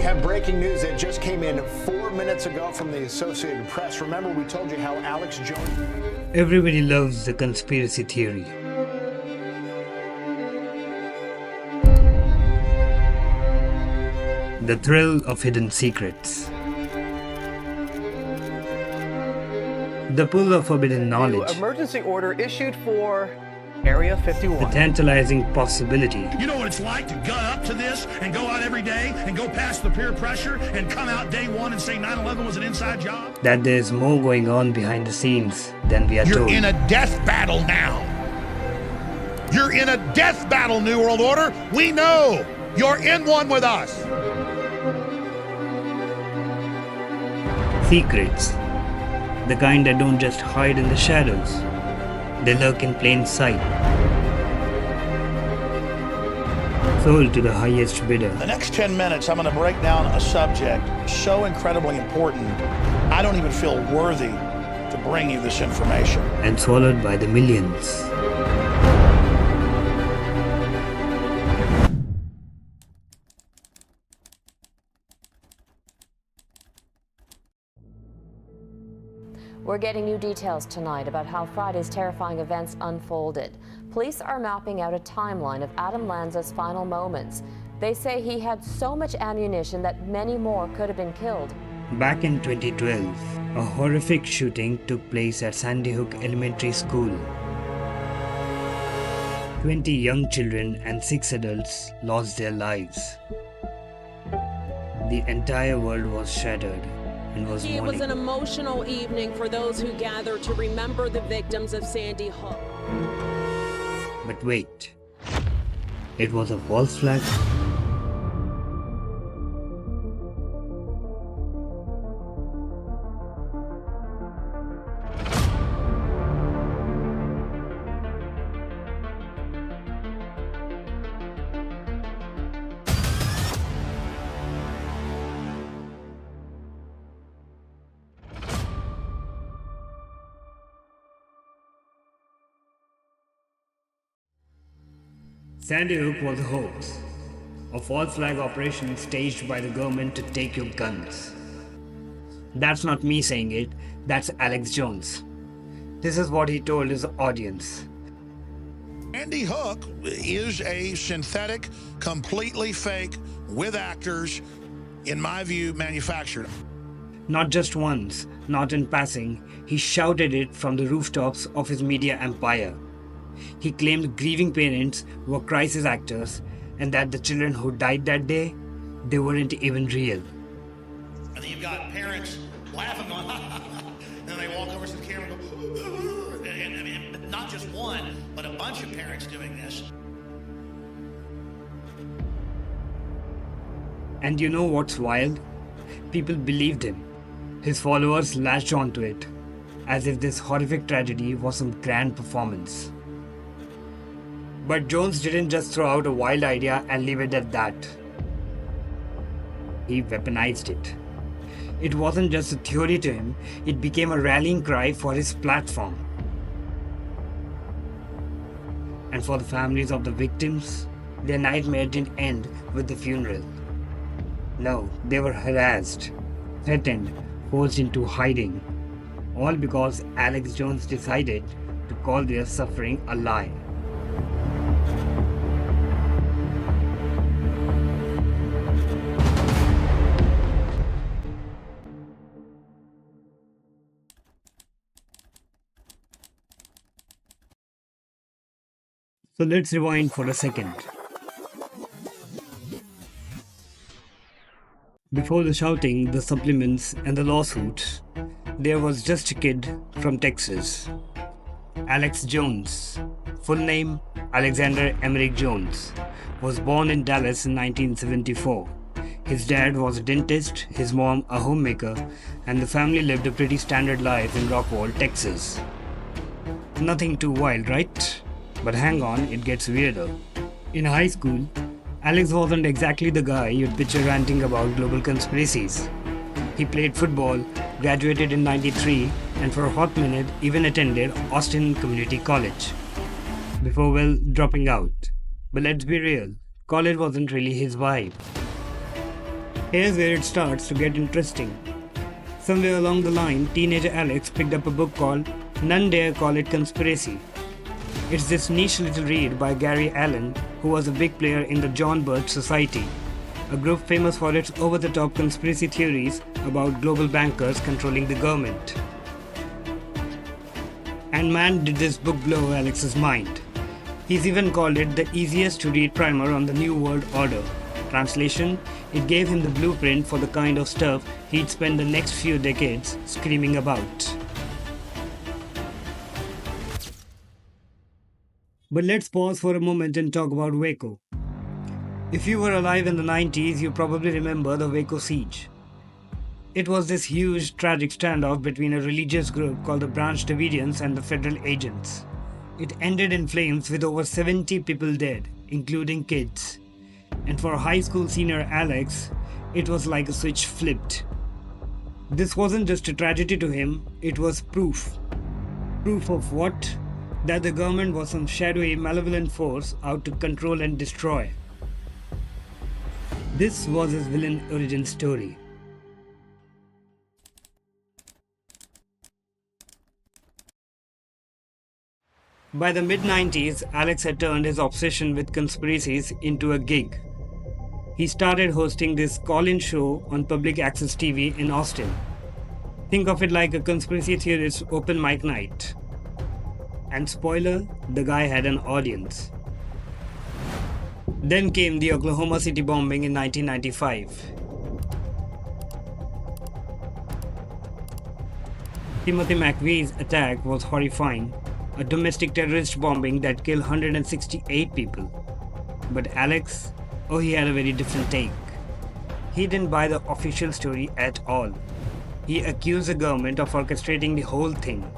have breaking news that just came in 4 minutes ago from the Associated Press. Remember, we told you how Alex Jones... Everybody loves the conspiracy theory. The thrill of hidden secrets. The pull of forbidden knowledge. Emergency order issued for Area 51. The tantalizing possibility. You know what it's like to gut up to this and go out every day and go past the peer pressure and come out day one and say 9/11 was an inside job? That there's more going on behind the scenes than we are You're told. in a death battle now. You're in a death battle, New World Order. We know. You're in one with us. Secrets. The kind that don't just hide in the shadows. They lurk in plain sight. Sold to the highest bidder. The next 10 minutes, I'm going to break down a subject so incredibly important, I don't even feel worthy to bring you this information. And swallowed by the millions. We're getting new details tonight about how Friday's terrifying events unfolded. Police are mapping out a timeline of Adam Lanza's final moments. They say he had so much ammunition that many more could have been killed. Back in 2012, a horrific shooting took place at Sandy Hook Elementary School. 20 young children and 6 adults lost their lives. The entire world was shattered. It was an emotional evening for those who gathered to remember the victims of Sandy Hook. But wait, it was a false flag? Sandy Hook was a hoax, a false flag operation staged by the government to take your guns. That's not me saying it, that's Alex Jones. This is what he told his audience. Sandy Hook is a synthetic, completely fake, with actors, in my view, manufactured. Not just once, not in passing, he shouted it from the rooftops of his media empire. He claimed grieving parents were crisis actors and that the children who died that day, they weren't even real. And then you've got parents laughing on, and they walk over to the camera and go, and I mean, not just one, but a bunch of parents doing this. And you know what's wild? People believed him. His followers latched onto it, as if this horrific tragedy was some grand performance. But Jones didn't just throw out a wild idea and leave it at that. He weaponized it. It wasn't just a theory to him, it became a rallying cry for his platform. And for the families of the victims, their nightmare didn't end with the funeral. No, they were harassed, threatened, forced into hiding. All because Alex Jones decided to call their suffering a lie. So let's rewind for a second. Before the shouting, the supplements and the lawsuits, there was just a kid from Texas. Alex Jones, full name Alexander Emmerich Jones, was born in Dallas in 1974. His dad was a dentist, his mom a homemaker, and the family lived a pretty standard life in Rockwall, Texas. Nothing too wild, right? But hang on, it gets weirder. In high school, Alex wasn't exactly the guy you'd picture ranting about global conspiracies. He played football, graduated in '93, and for a hot minute even attended Austin Community College. Before, well, dropping out. But let's be real, college wasn't really his vibe. Here's where it starts to get interesting. Somewhere along the line, teenager Alex picked up a book called None Dare Call It Conspiracy. It's this niche little read by Gary Allen, who was a big player in the John Birch Society, a group famous for its over-the-top conspiracy theories about global bankers controlling the government. And man, did this book blow Alex's mind. He's even called it the easiest to read primer on the New World Order. Translation, it gave him the blueprint for the kind of stuff he'd spend the next few decades screaming about. But let's pause for a moment and talk about Waco. If you were alive in the 90s, you probably remember the Waco siege. It was this huge, tragic standoff between a religious group called the Branch Davidians and the federal agents. It ended in flames with over 70 people dead, including kids. And for high school senior Alex, it was like a switch flipped. This wasn't just a tragedy to him, it was proof. Proof of what? That the government was some shadowy, malevolent force out to control and destroy. This was his villain origin story. By the mid-90s, Alex had turned his obsession with conspiracies into a gig. He started hosting this call-in show on public access TV in Austin. Think of it like a conspiracy theorist open mic night. And spoiler, the guy had an audience. Then came the Oklahoma City bombing in 1995. Timothy McVeigh's attack was horrifying, a domestic terrorist bombing that killed 168 people. But Alex, he had a very different take. He didn't buy the official story at all. He accused the government of orchestrating the whole thing.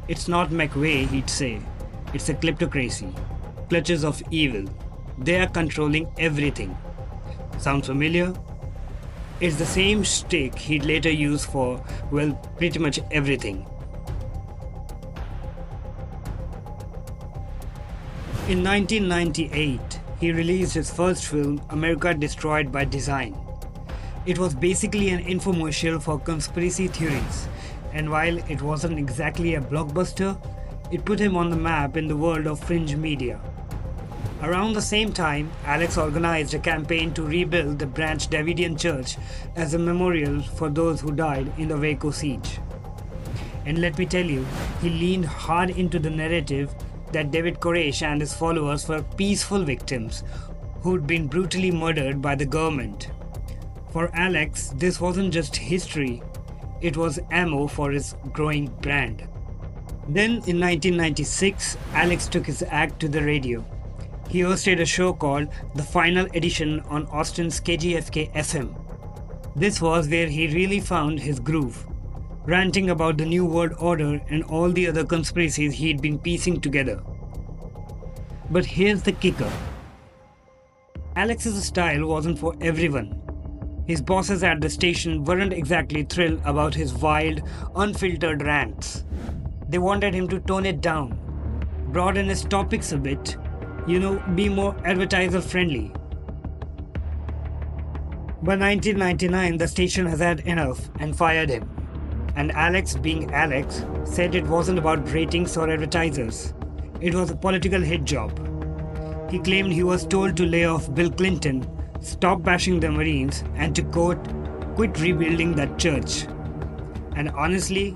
It's not McVeigh, he'd say. It's a kleptocracy. Clutches of evil. They are controlling everything. Sounds familiar? It's the same shtick he'd later use for, well, pretty much everything. In 1998, he released his first film, America Destroyed by Design. It was basically an infomercial for conspiracy theories, and while it wasn't exactly a blockbuster, it put him on the map in the world of fringe media. Around the same time, Alex organized a campaign to rebuild the Branch Davidian Church as a memorial for those who died in the Waco siege. And let me tell you, he leaned hard into the narrative that David Koresh and his followers were peaceful victims who'd been brutally murdered by the government. For Alex, this wasn't just history, it was ammo for his growing brand. Then in 1996, Alex took his act to the radio. He hosted a show called The Final Edition on Austin's KGFK FM. This was where he really found his groove, ranting about the New World Order and all the other conspiracies he'd been piecing together. But here's the kicker. Alex's style wasn't for everyone. His bosses at the station weren't exactly thrilled about his wild, unfiltered rants. They wanted him to tone it down, broaden his topics a bit, be more advertiser friendly. By 1999, the station has had enough and fired him. And Alex, being Alex, said it wasn't about ratings or advertisers. It was a political hit job. He claimed he was told to lay off Bill Clinton, stop bashing the Marines, and to quote, quit rebuilding that church. And honestly,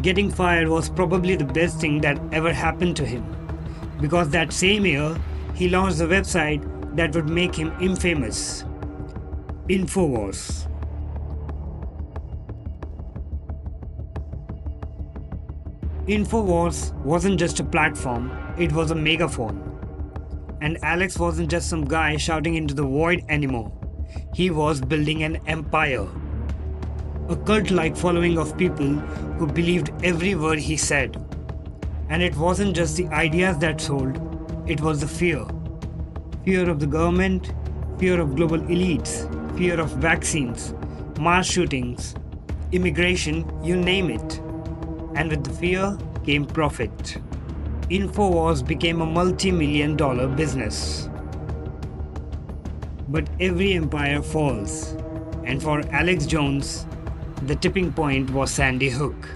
getting fired was probably the best thing that ever happened to him. Because that same year, he launched a website that would make him infamous. Infowars. Infowars wasn't just a platform, it was a megaphone. And Alex wasn't just some guy shouting into the void anymore. He was building an empire. A cult-like following of people who believed every word he said. And it wasn't just the ideas that sold, it was the fear. Fear of the government, fear of global elites, fear of vaccines, mass shootings, immigration, you name it. And with the fear came profit. Infowars became a multi-million-dollar business. But every empire falls. And for Alex Jones, the tipping point was Sandy Hook.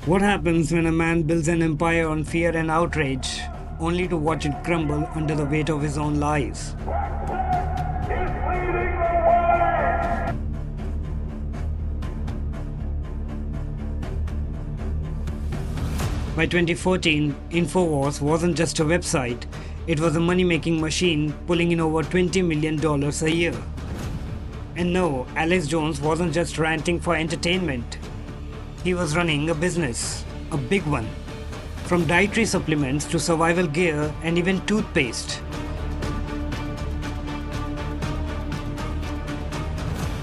What happens when a man builds an empire on fear and outrage, only to watch it crumble under the weight of his own lies? By 2014, Infowars wasn't just a website, it was a money-making machine pulling in over $20 million a year. And no, Alex Jones wasn't just ranting for entertainment. He was running a business, a big one. From dietary supplements to survival gear and even toothpaste.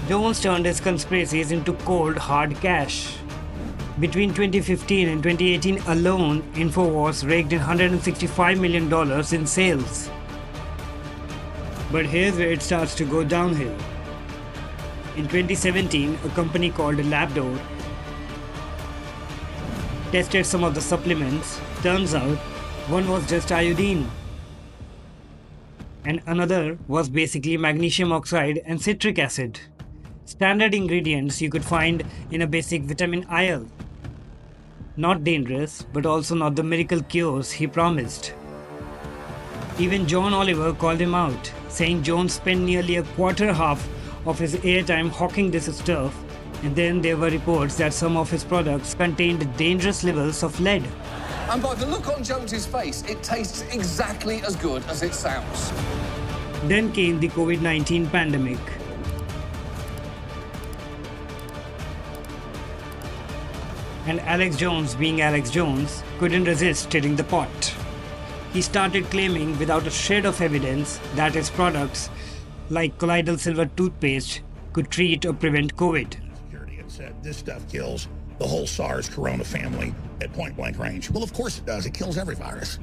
Jones turned his conspiracies into cold, hard cash. Between 2015 and 2018 alone, Infowars raked in $165 million in sales. But here's where it starts to go downhill. In 2017, a company called Labdoor tested some of the supplements. Turns out, one was just iodine. And another was basically magnesium oxide and citric acid. Standard ingredients you could find in a basic vitamin IL. Not dangerous, but also not the miracle cures he promised. Even John Oliver called him out, saying Jones spent nearly a quarter half of his airtime hawking this stuff, and then there were reports that some of his products contained dangerous levels of lead. And by the look on Jones's face, it tastes exactly as good as it sounds. Then came the COVID-19 pandemic. And Alex Jones, being Alex Jones, couldn't resist stirring the pot. He started claiming without a shred of evidence that his products, like colloidal silver toothpaste, could treat or prevent COVID. Security had said this stuff kills the whole SARS corona family at point blank range. Well, of course it does. It kills every virus.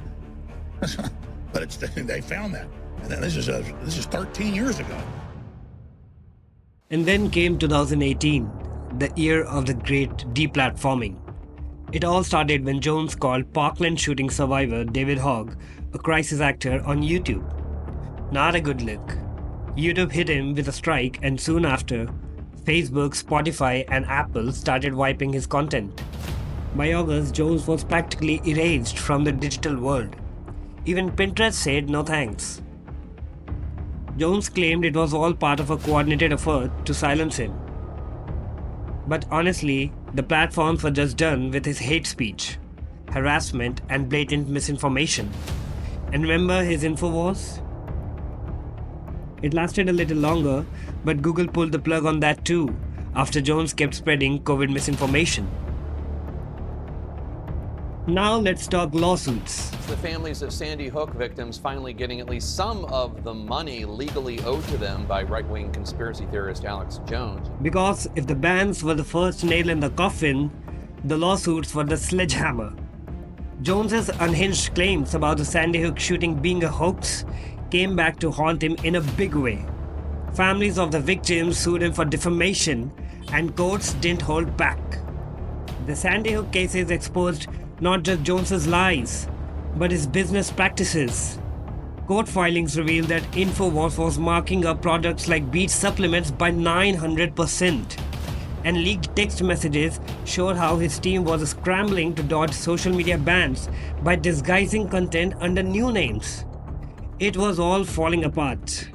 But they found that. And then this is 13 years ago. And then came 2018, the year of the great deplatforming. It all started when Jones called Parkland shooting survivor David Hogg a crisis actor on YouTube. Not a good look. YouTube hit him with a strike, and soon after, Facebook, Spotify and Apple started wiping his content. By August, Jones was practically erased from the digital world. Even Pinterest said no thanks. Jones claimed it was all part of a coordinated effort to silence him. But honestly, the platforms were just done with his hate speech, harassment and blatant misinformation. And remember his Infowars? It lasted a little longer, but Google pulled the plug on that too, after Jones kept spreading COVID misinformation. Now let's talk lawsuits. The families of Sandy Hook victims finally getting at least some of the money legally owed to them by right-wing conspiracy theorist Alex Jones. Because if the bans were the first nail in the coffin, the lawsuits were the sledgehammer. Jones's unhinged claims about the Sandy Hook shooting being a hoax came back to haunt him in a big way. Families of the victims sued him for defamation, and courts didn't hold back. The Sandy Hook cases exposed not just Jones's lies, but his business practices. Court filings revealed that Infowars was marking up products like beet supplements by 900%. And leaked text messages showed how his team was scrambling to dodge social media bans by disguising content under new names. It was all falling apart.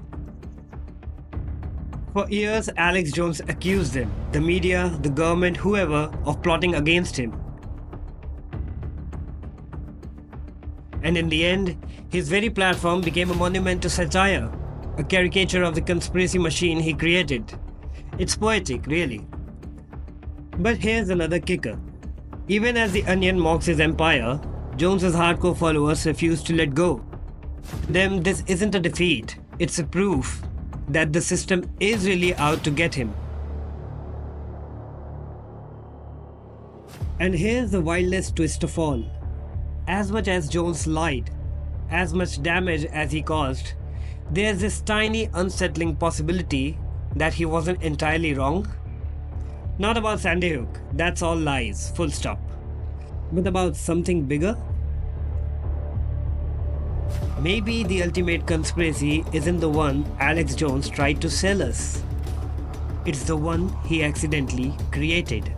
For years, Alex Jones accused them, the media, the government, whoever, of plotting against him. And in the end, his very platform became a monument to satire, a caricature of the conspiracy machine he created. It's poetic, really. But here's another kicker. Even as The Onion mocks his empire, Jones's hardcore followers refuse to let go. To them, this isn't a defeat, it's a proof that the system is really out to get him. And here's the wildest twist of all. As much as Jones lied, as much damage as he caused, there's this tiny unsettling possibility that he wasn't entirely wrong. Not about Sandy Hook, that's all lies, full stop. but about something bigger? Maybe the ultimate conspiracy isn't the one Alex Jones tried to sell us. It's the one he accidentally created.